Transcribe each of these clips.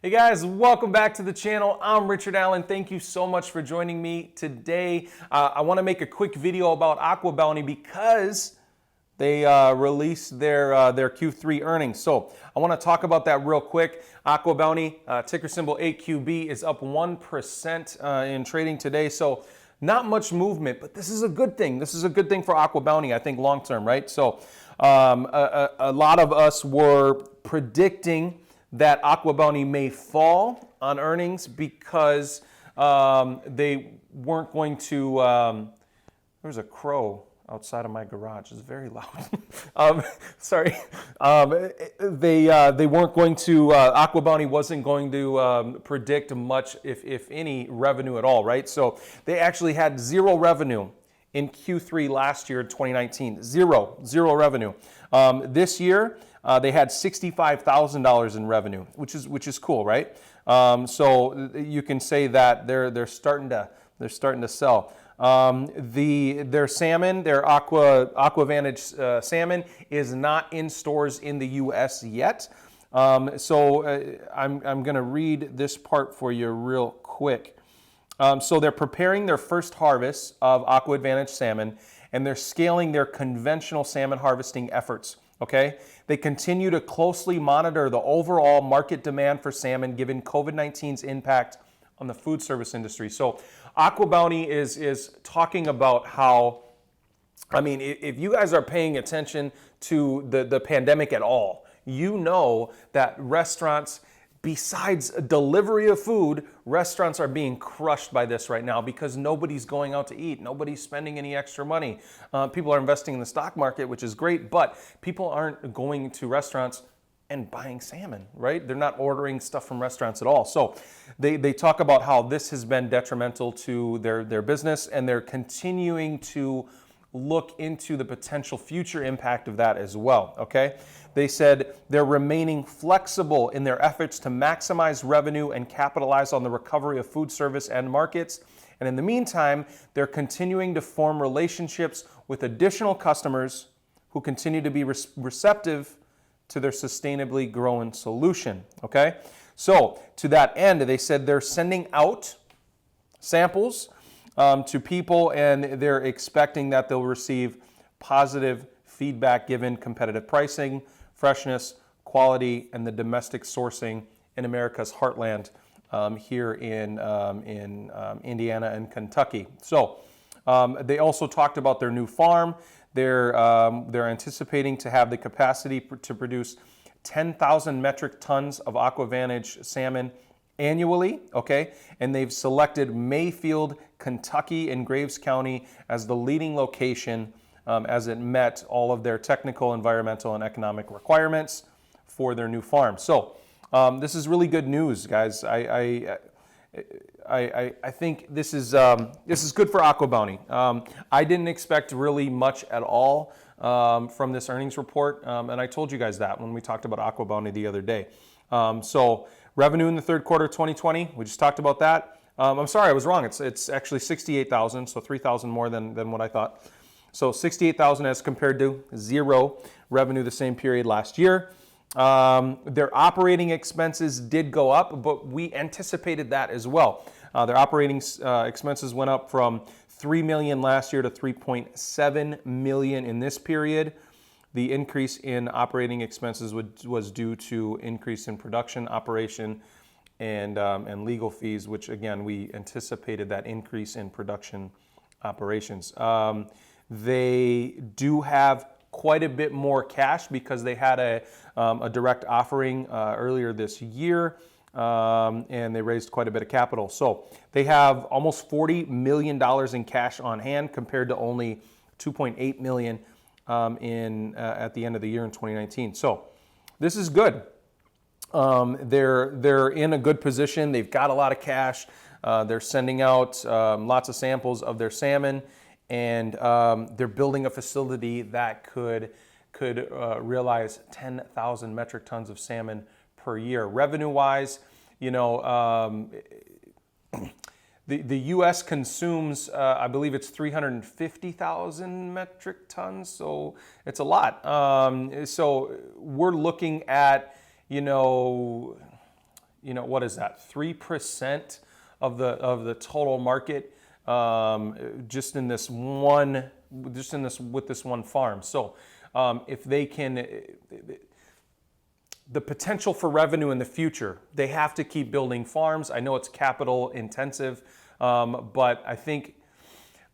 Hey guys, welcome back to the channel. I'm Richard Allen. Thank you so much for joining me today. I want to make a quick video about Aquabounty because they released their Q3 earnings. So I want to talk about that real quick. Aquabounty, ticker symbol AQB, is up 1% in trading today. So not much movement, but this is a good thing. This is a good thing for Aquabounty, I think, long term, right? So a lot of us were predicting that Aquabounty may fall on earnings because they weren't going to. There's a crow outside of my garage. It's very loud. Sorry. They weren't going to. Aquabounty wasn't going to predict much, if any, revenue at all, right? So they actually had zero revenue in Q3 last year, 2019. Zero revenue. This year, they had $65,000 in revenue, which is cool, right? So you can say that they're starting to sell. Their salmon, their Aquavantage salmon, is not in stores in the U.S. yet. So I'm going to read this part for you real quick. So they're preparing their first harvest of AquaVantage salmon, and they're scaling their conventional salmon harvesting efforts. Okay, they continue to closely monitor the overall market demand for salmon given COVID-19's impact on the food service industry. So Aquabounty is talking about how, I mean, if you guys are paying attention to the pandemic at all, you know that restaurants, besides delivery of food, restaurants are being crushed by this right now because nobody's going out to eat. Nobody's spending any extra money. People are investing in the stock market, which is great, but people aren't going to restaurants and buying salmon, right? They're not ordering stuff from restaurants at all. So they talk about how this has been detrimental to their business, and they're continuing to look into the potential future impact of that as well, okay? They said they're remaining flexible in their efforts to maximize revenue and capitalize on the recovery of food service and markets. And in the meantime, they're continuing to form relationships with additional customers who continue to be receptive to their sustainably grown solution, okay? So to that end, they said they're sending out samples to people, and they're expecting that they'll receive positive feedback given competitive pricing, freshness, quality, and the domestic sourcing in America's heartland here in Indiana and Kentucky. So they also talked about their new farm. They're anticipating to have the capacity to produce 10,000 metric tons of Aquavantage salmon annually, okay? And they've selected Mayfield, Kentucky in Graves County as the leading location as it met all of their technical, environmental, and economic requirements for their new farm. So this is really good news, guys. I think this is good for Aquabounty. I didn't expect really much at all from this earnings report, and I told you guys that when we talked about Aquabounty the other day. So revenue in the third quarter of 2020, we just talked about that. I'm sorry, I was wrong. It's actually 68,000, so 3,000 more than what I thought. So 68,000 as compared to zero revenue the same period last year. Their operating expenses did go up, but we anticipated that as well. Their operating expenses went up from $3 million last year to $3.7 million in this period. The increase in operating expenses was due to increase in production, operation, and legal fees, which again, we anticipated that increase in production operations. They do have quite a bit more cash because they had a direct offering earlier this year, and they raised quite a bit of capital. So they have almost $40 million in cash on hand compared to only $2.8 million at the end of the year in 2019. So this is good. They're in a good position. They've got a lot of cash. They're sending out lots of samples of their salmon, and they're building a facility that could realize 10,000 metric tons of salmon per year. Revenue-wise, you know, the U.S. consumes, I believe it's 350,000 metric tons, so it's a lot. So we're looking at, you know, what is that? 3% of the total market, just in this one farm. So if they can, the potential for revenue in the future, they have to keep building farms. I know it's capital intensive, but I think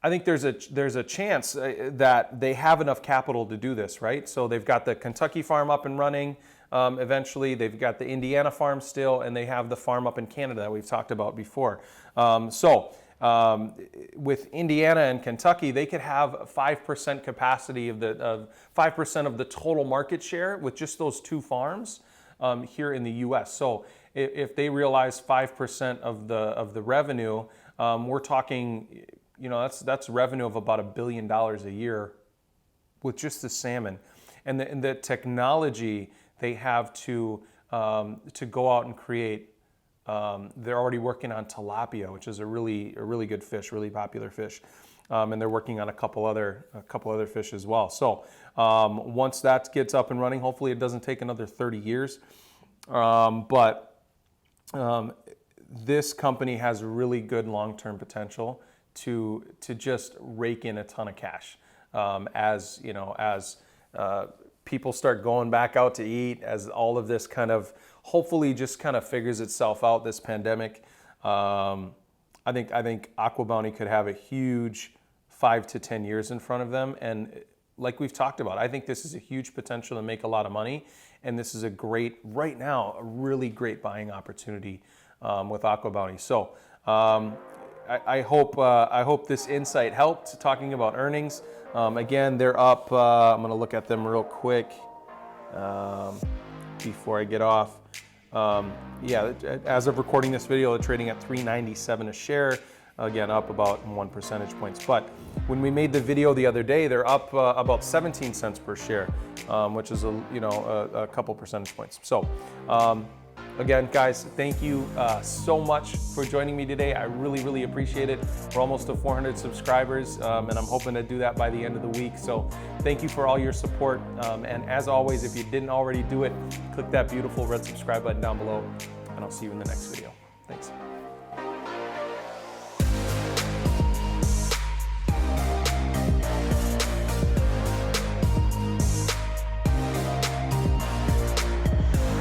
there's a chance that they have enough capital to do this, right? So they've got the Kentucky farm up and running. Eventually, they've got the Indiana farm still, and they have the farm up in Canada that we've talked about before. With Indiana and Kentucky, they could have 5% capacity of 5% of the total market share with just those two farms here in the U.S. So if they realize 5% of the revenue, we're talking, that's revenue of about $1 billion a year with just the salmon, and the technology they have to go out and create. They're already working on tilapia, which is a really good fish, really popular fish, and they're working on a couple other fish as well. So once that gets up and running, hopefully it doesn't take another 30 years. But this company has really good long-term potential to just rake in a ton of cash as people start going back out to eat, as all of this kind of hopefully just kind of figures itself out, this pandemic. I think Aquabounty could have a huge 5 to 10 years in front of them. And like we've talked about, I think this is a huge potential to make a lot of money. And this is right now, a really great buying opportunity with Aquabounty. So I hope this insight helped talking about earnings. Again, they're up. I'm going to look at them real quick before I get off. As of recording this video, they're trading at $3.97 a share. Again, up about 1 percentage points. But when we made the video the other day, they're up about 17 cents per share, which is a couple percentage points. So again, guys, thank you so much for joining me today. I really appreciate it. We're almost to 400 subscribers, and I'm hoping to do that by the end of the week. So thank you for all your support. And as always, if you didn't already do it, click that beautiful red subscribe button down below, and I'll see you in the next video. Thanks.